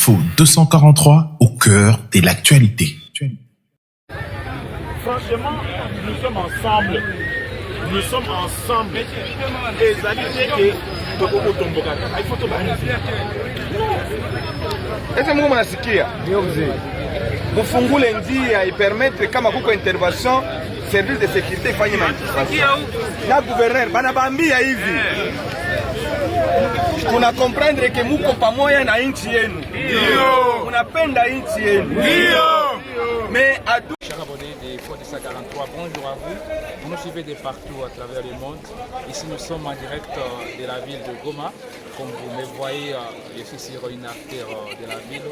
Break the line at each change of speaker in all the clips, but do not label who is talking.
Info 243 au cœur de l'actualité.
Franchement, nous sommes ensemble. Nous sommes ensemble. Et ça dit que Tokoko Tomboka. Il faut
Ese Mungu mnasikia? Mufungule njia ipermettre kama kuko intervention service de sécurité ifanye manifestation. Na gouverneur banabambia hivi. Tuna comprendre que muko pamoja na nchi yenu. Ndio. Munapenda nchi yenu. Ndio. Mais
Chers abonnés des Fodessa 43, bonjour à vous. Vous nous suivez de partout à travers le monde. Ici, nous sommes en direct de la ville de Goma. Comme vous me voyez, je suis sur une artère de la ville.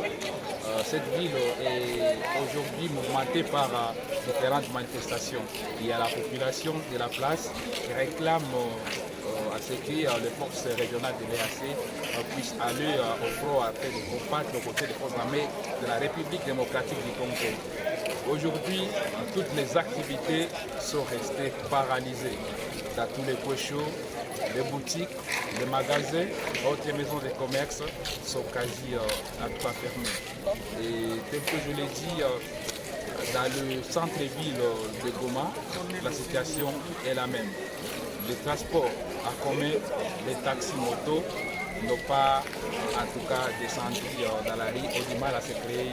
Cette ville est aujourd'hui mouvementée par différentes manifestations. Il y a la population de la place qui réclame à ce que les forces régionales de l'EAC puissent aller au front afin de combattre aux côtés des forces armées de la République démocratique du Congo. Aujourd'hui, toutes les activités sont restées paralysées. Dans tous les points chauds, les boutiques, les magasins, autres maisons de commerce sont quasi à tout fermées. Et tel que je l'ai dit, dans le centre-ville de Goma, la situation est la même. Les transports en commun, les taxis motos n'ont pas en tout cas descendu dans la rue, ont du mal à se créer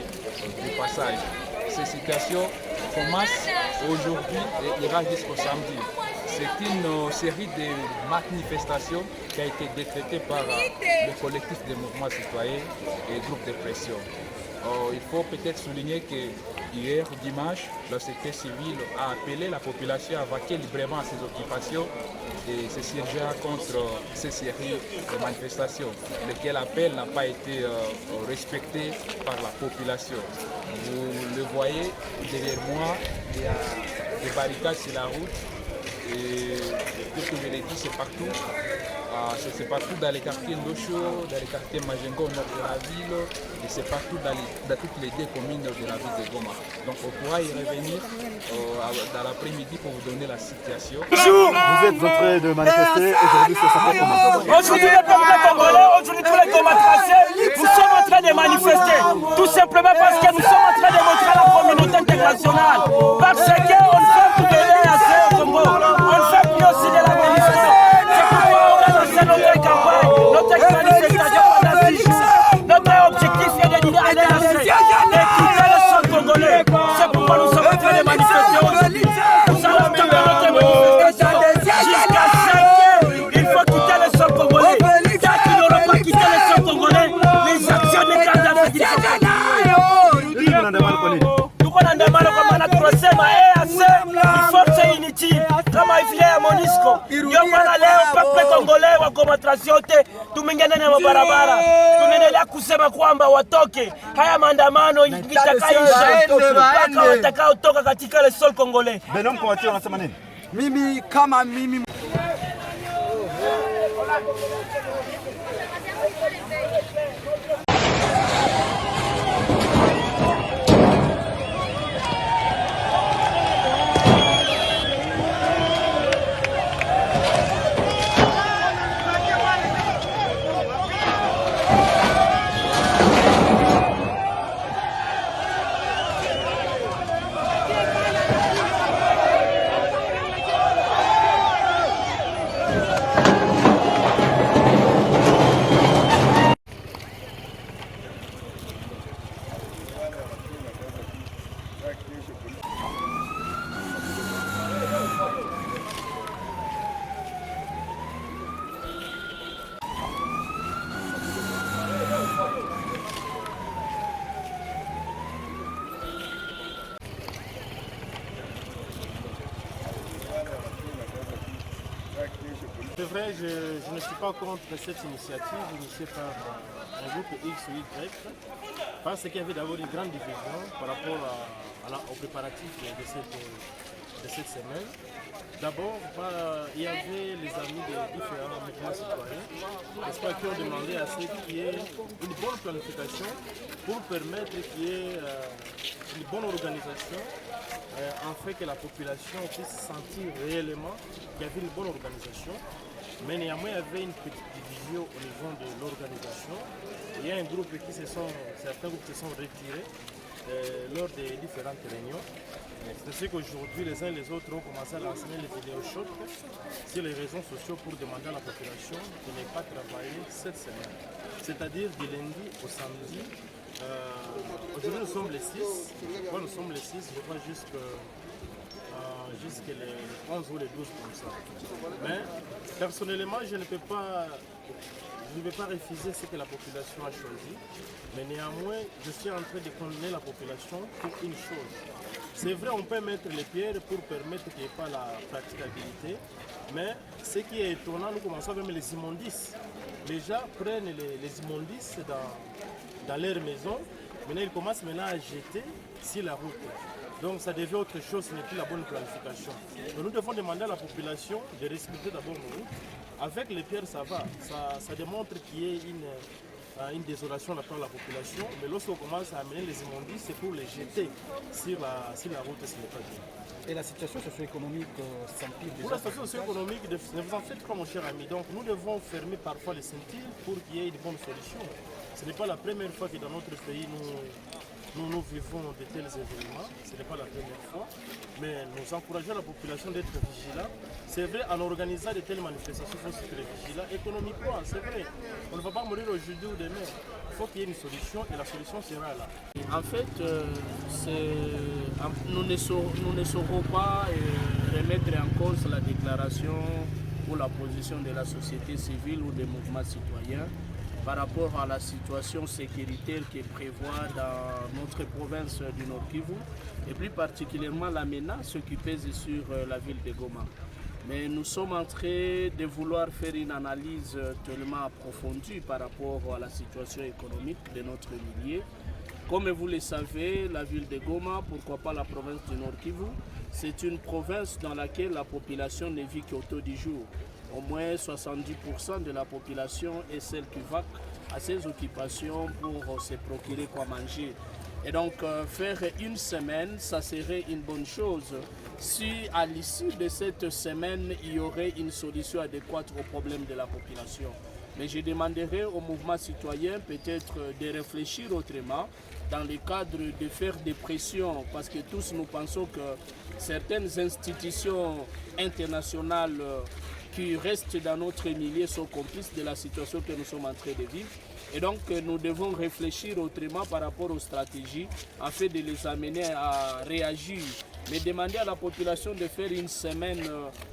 du passage. Ces situations commencent aujourd'hui et ira jusqu'au samedi. C'est une série de manifestations qui a été décrétée par le collectif des mouvements citoyens et groupes de pression. Il faut peut-être souligner que hier, dimanche, la société civile a appelé la population à vaquer librement à ses occupations et se siéger contre ces séries de manifestations. Lequel appel n'a pas été respecté par la population. Vous le voyez derrière moi, il y a des barricades sur la route et tout ce que je l'ai dit, c'est partout. C'est partout dans les quartiers Ndocho, dans les quartiers Majengo, au nord de la ville, et c'est partout dans toutes les deux communes de la ville de Goma. Donc on pourra y revenir dans l'après-midi pour vous donner la situation.
Bonjour. Vous êtes en train de manifester, aujourd'hui c'est ça comment?
Aujourd'hui les peuples congolais, aujourd'hui tous les Gomatracés, nous sommes en train de manifester. Tout simplement parce que nous sommes en train de montrer à la communauté internationale. Parce qu'on ne fait plus de l'EAC au Congo, on ne fait plus aussi de la manifestation. Notre campagne, notre manifestation pendant 6 jours. Notre objectif est de dire à l'EAC d'écouter le sol congolais. C'est pourquoi nous sommes en train de manifester aujourd'hui. Nous allons taper notre manifestation jusqu'à 5 heures. Il faut quitter le sol congolais. Tant qu'ils n'auront pas quitté le sol congolais, les actions de Kadhafi tuko na ndamano kwa maana tunasema EAC force inutile kama vile ya MONUSCO. Ndio maana leo pepe Kongole wa Gomatracés wote tumeingia na mabarabara, tunaendelea kusema kwamba watoke haya maandamano itakayoisha mpaka watakaotoka katika le sol congolais.
Benom kwa watu wanasema nini?
mimi kama mimi
C'est vrai, je ne suis pas contre cette initiative initiée par un groupe X ou Y, parce qu'il y avait d'abord une grande division par rapport aux préparatifs de cette semaine. D'abord, il y avait les amis des différents mouvements citoyens, qui ont demandé à ce qu'il y ait une bonne planification pour permettre qu'il y ait une bonne organisation, afin que la population puisse sentir réellement qu'il y avait une bonne organisation. Mais néanmoins, il y avait une petite division au niveau de l'organisation. Il y y a certains groupes qui se sont retirés lors des différentes réunions. C'est ce qu'aujourd'hui les uns et les autres ont commencé à lancer les vidéos short sur les réseaux sociaux pour demander à la population de ne pas travailler cette semaine. C'est-à-dire du lundi au samedi. Aujourd'hui nous sommes les 6. Nous sommes les 6, je crois jusqu'à les 11 ou les 12 comme ça. Mais personnellement je ne vais pas refuser ce que la population a choisi. Mais néanmoins, je suis en train de condamner la population pour une chose. C'est vrai, on peut mettre les pierres pour permettre qu'il n'y ait pas la praticabilité. Mais ce qui est étonnant, nous commençons avec les immondices. Les gens prennent les immondices dans leur maison. Maintenant, ils commencent à jeter sur la route. Donc ça devient autre chose, ce n'est plus la bonne planification. Donc, nous devons demander à la population de respecter d'abord nos routes. Avec les pierres, ça va. Ça démontre qu'il y a une désolation de la part de la population. Mais lorsqu'on commence à amener les immondices, c'est pour les jeter sur la route, ce n'est pas bien.
Et la situation socio-économique s'empire déjà.
Pour la situation socio-économique, ne vous en faites pas mon cher ami. Donc nous devons fermer parfois les ceintures pour qu'il y ait de bonnes solutions. Ce n'est pas la première fois que dans notre pays nous vivons de tels événements, ce n'est pas la première fois, mais nous encourageons la population d'être vigilante. C'est vrai, en organisant de telles manifestations, il faut être vigilant. Économiquement, c'est vrai, on ne va pas mourir aujourd'hui ou demain. Il faut qu'il y ait une solution et la solution sera là.
En fait, nous ne saurons pas remettre en cause la déclaration ou la position de la société civile ou des mouvements citoyens par rapport à la situation sécuritaire qui prévoit dans notre province du Nord Kivu et plus particulièrement la menace qui pèse sur la ville de Goma. Mais nous sommes en train de vouloir faire une analyse tellement approfondie par rapport à la situation économique de notre milieu. Comme vous le savez, la ville de Goma, pourquoi pas la province du Nord Kivu, c'est une province dans laquelle la population ne vit qu'autour du jour. Au moins 70% de la population est celle qui va à ses occupations pour se procurer quoi manger. Et donc faire une semaine, ça serait une bonne chose si à l'issue de cette semaine, il y aurait une solution adéquate aux problèmes de la population. Mais je demanderai au mouvement citoyen peut-être de réfléchir autrement dans le cadre de faire des pressions, parce que tous nous pensons que certaines institutions internationales qui restent dans notre milieu sont complices de la situation que nous sommes en train de vivre. Et donc nous devons réfléchir autrement par rapport aux stratégies afin de les amener à réagir. Mais demander à la population de faire une semaine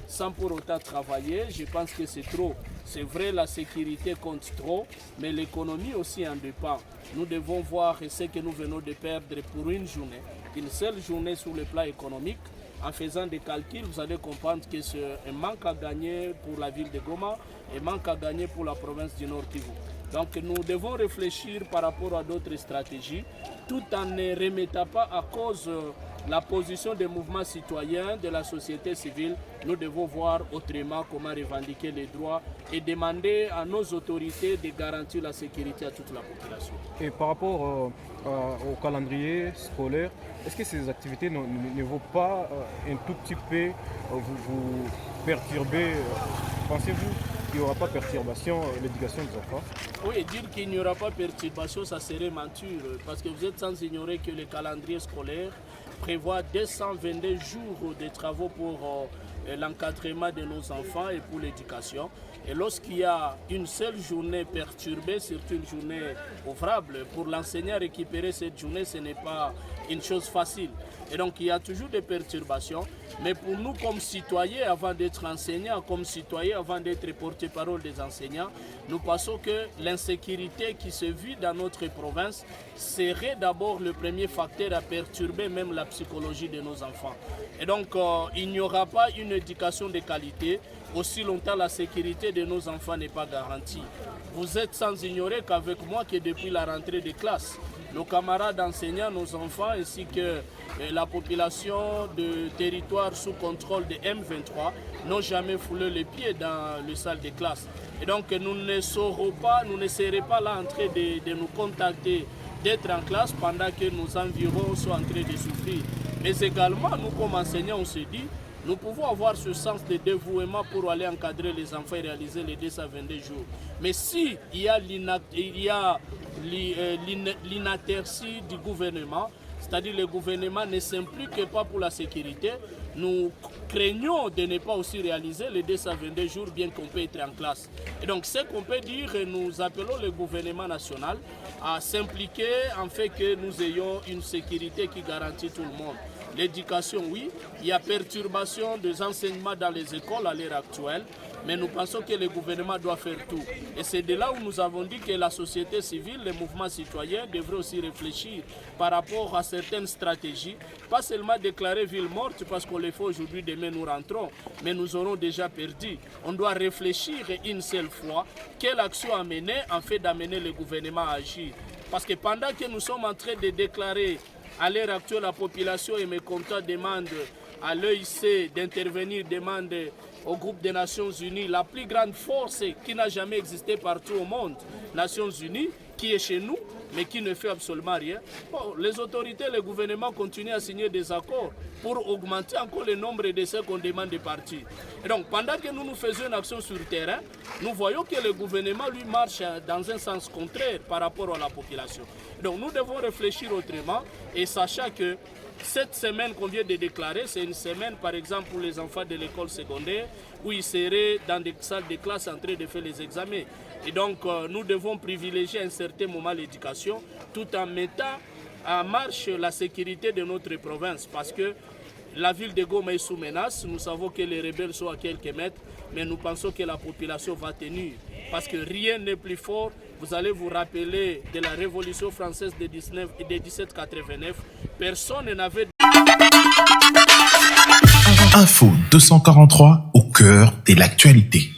sans pour autant travailler, je pense que c'est trop. C'est vrai, la sécurité compte trop, mais l'économie aussi en dépend. Nous devons voir ce que nous venons de perdre pour une seule journée sur le plan économique. En faisant des calculs, vous allez comprendre que c'est un manque à gagner pour la ville de Goma et un manque à gagner pour la province du Nord Kivu. Donc nous devons réfléchir par rapport à d'autres stratégies, tout en ne remettant pas à cause la position des mouvements citoyens, de la société civile. Nous devons voir autrement comment revendiquer les droits et demander à nos autorités de garantir la sécurité à toute la population.
Et par rapport au calendrier scolaire, est-ce que ces activités ne vont pas un tout petit peu vous perturber? Pensez-vous qu'il n'y aura pas de perturbation à l'éducation des enfants?
Oui, dire qu'il n'y aura pas de perturbation, ça serait mentir, parce que vous êtes sans ignorer que le calendrier scolaire prévoit 222 jours de travaux pour l'encadrement de nos enfants et pour l'éducation. Et lorsqu'il y a une seule journée perturbée, surtout une journée ouvrable, pour l'enseignant récupérer cette journée, ce n'est pas une chose facile. Et donc il y a toujours des perturbations. Mais pour nous comme citoyens, avant d'être enseignants, comme citoyens, avant d'être porte-parole des enseignants, nous pensons que l'insécurité qui se vit dans notre province serait d'abord le premier facteur à perturber même la psychologie de nos enfants. Et donc il n'y aura pas une éducation de qualité aussi longtemps la sécurité de nos enfants n'est pas garantie. Vous êtes sans ignorer qu'avec moi, que depuis la rentrée des classes, nos camarades enseignants, nos enfants ainsi que la population de territoire sous contrôle de M23 n'ont jamais foulé les pieds dans le salle de classe. Et donc nous ne serons pas là en train de nous contacter d'être en classe pendant que nos environs sont en train de souffrir. Mais également, nous comme enseignants, on se dit, nous pouvons avoir ce sens de dévouement pour aller encadrer les enfants et réaliser les 222 jours. Mais si il y a
l'inatertie du gouvernement, c'est-à-dire le gouvernement ne s'implique pas pour la sécurité. Nous craignons de ne pas aussi réaliser les 222 jours, bien qu'on peut être en classe. Et donc, ce qu'on peut dire, nous appelons le gouvernement national à s'impliquer en fait que nous ayons une sécurité qui garantit tout le monde. L'éducation, oui, il y a perturbation des enseignements dans les écoles à l'heure actuelle, mais nous pensons que le gouvernement doit faire tout. Et c'est de là où nous avons dit que la société civile, les mouvements citoyens devraient aussi réfléchir par rapport à certaines stratégies, pas seulement déclarer ville morte parce qu'on le fait aujourd'hui, demain nous rentrons, mais nous aurons déjà perdu. On doit réfléchir une seule fois quelle action amener en fait d'amener le gouvernement à agir. Parce que pendant que nous sommes en train de déclarer à l'heure actuelle, la population et mes comptants demandent à l'EIC d'intervenir, demandent au groupe des Nations Unies, la plus grande force qui n'a jamais existé partout au monde, Nations Unies, qui est chez nous, mais qui ne fait absolument rien. Bon, les autorités, le gouvernement continuent à signer des accords pour augmenter encore le nombre de ceux qu'on demande de partir. Et donc, pendant que nous faisons une action sur le terrain, nous voyons que le gouvernement, lui, marche dans un sens contraire par rapport à la population. Et donc, nous devons réfléchir autrement et sachant que cette semaine qu'on vient de déclarer, c'est une semaine, par exemple, pour les enfants de l'école secondaire, où ils seraient dans des salles de classe en train de faire les examens. Et donc, nous devons privilégier à un certain moment l'éducation, tout en mettant en marche la sécurité de notre province. Parce que la ville de Goma est sous menace. Nous savons que les rebelles sont à quelques mètres, mais nous pensons que la population va tenir. Parce que rien n'est plus fort. Vous allez vous rappeler de la Révolution française de 1789. Personne n'avait...
Info 243 au cœur de l'actualité.